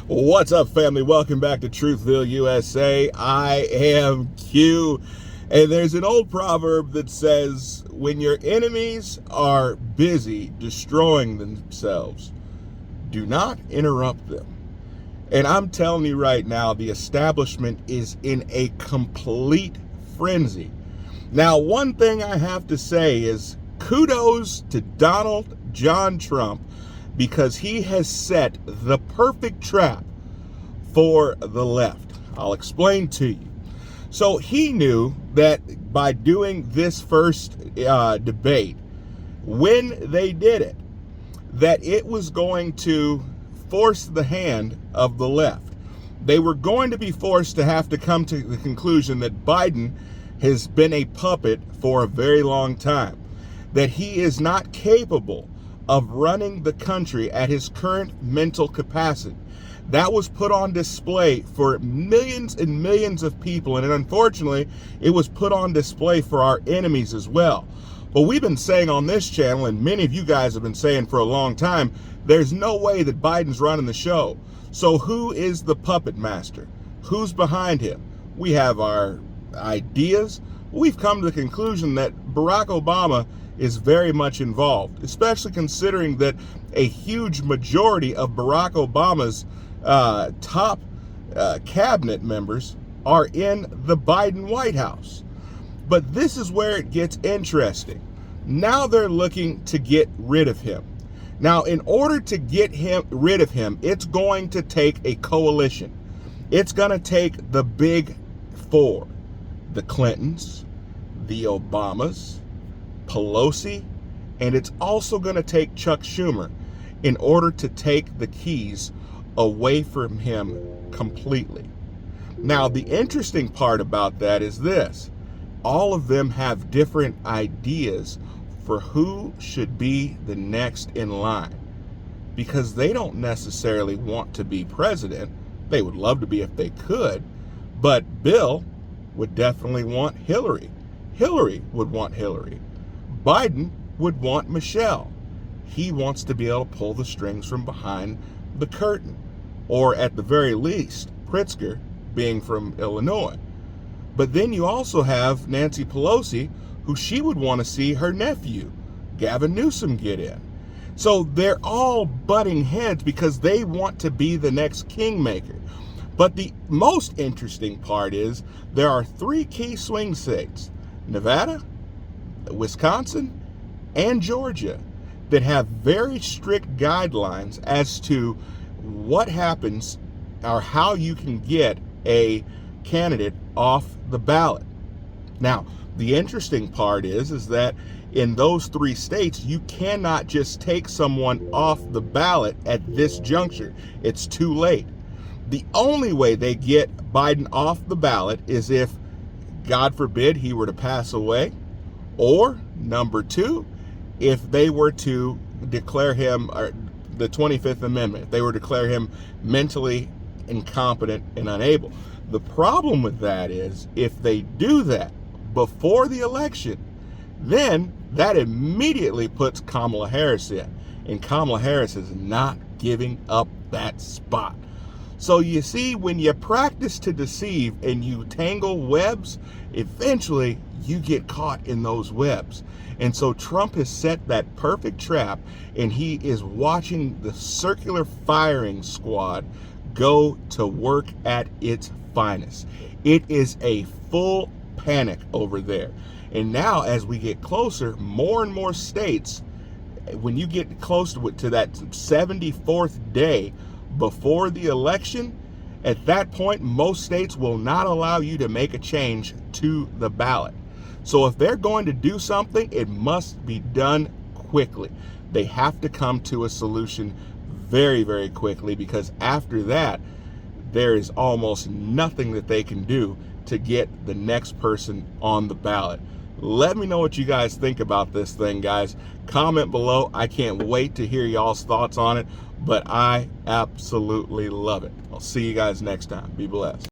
What's up, family? Welcome back to Truthville, USA. I am Q, and there's an old proverb that says, when your enemies are busy destroying themselves, do not interrupt them. And I'm telling you right now, the establishment is in a complete frenzy. Now, one thing I have to say is kudos to Donald John Trump, because he has set the perfect trap for the left. I'll explain to you. So he knew that by doing this first debate, when they did it, that it was going to force the hand of the left. They were going to be forced to have to come to the conclusion that Biden has been a puppet for a very long time, that he is not capable of running the country at his current mental capacity. That was put on display for millions and millions of people, and unfortunately, it was put on display for our enemies as well. But we've been saying on this channel, and many of you guys have been saying for a long time, there's no way that Biden's running the show. So who is the puppet master? Who's behind him? We have our ideas. We've come to the conclusion that Barack Obama is very much involved, especially considering that a huge majority of Barack Obama's top cabinet members are in the Biden White House. But this is where it gets interesting. Now they're looking to get rid of him. Now, in order to get rid of him, it's going to take a coalition. It's going to take the big four: the Clintons, the Obamas, Pelosi, and it's also going to take Chuck Schumer in order to take the keys away from him completely. Now, the interesting part about that is this: all of them have different ideas for who should be the next in line, because they don't necessarily want to be president. They would love to be if they could, but Bill would definitely want Hillary. Hillary would want Hillary. Biden would want Michelle. He wants to be able to pull the strings from behind the curtain, or at the very least, Pritzker, being from Illinois. But then you also have Nancy Pelosi, who she would want to see her nephew, Gavin Newsom, get in. So they're all butting heads because they want to be the next kingmaker. But the most interesting part is there are three key swing states: Nevada, Wisconsin, and Georgia, that have very strict guidelines as to what happens or how you can get a candidate off the ballot. Now, the interesting part is that in those three states, you cannot just take someone off the ballot at this juncture. It's too late. The only way they get Biden off the ballot is if, God forbid, he were to pass away, or number two, if they were to declare him, or the 25th Amendment, if they were to declare him mentally incompetent and unable. The problem with that is, if they do that before the election, then that immediately puts Kamala Harris in, and Kamala Harris is not giving up that spot. So you see, when you practice to deceive and you tangle webs, eventually you get caught in those webs. And so Trump has set that perfect trap, and he is watching the circular firing squad go to work at its finest. It is a full panic over there. And now, as we get closer, more and more states, when you get close to that 74th day before the election, at that point, most states will not allow you to make a change to the ballot. So if they're going to do something, it must be done quickly. They have to come to a solution very, very quickly, because after that, there is almost nothing that they can do to get the next person on the ballot. Let me know what you guys think about this thing, guys. Comment below. I can't wait to hear y'all's thoughts on it, but I absolutely love it. I'll see you guys next time. Be blessed.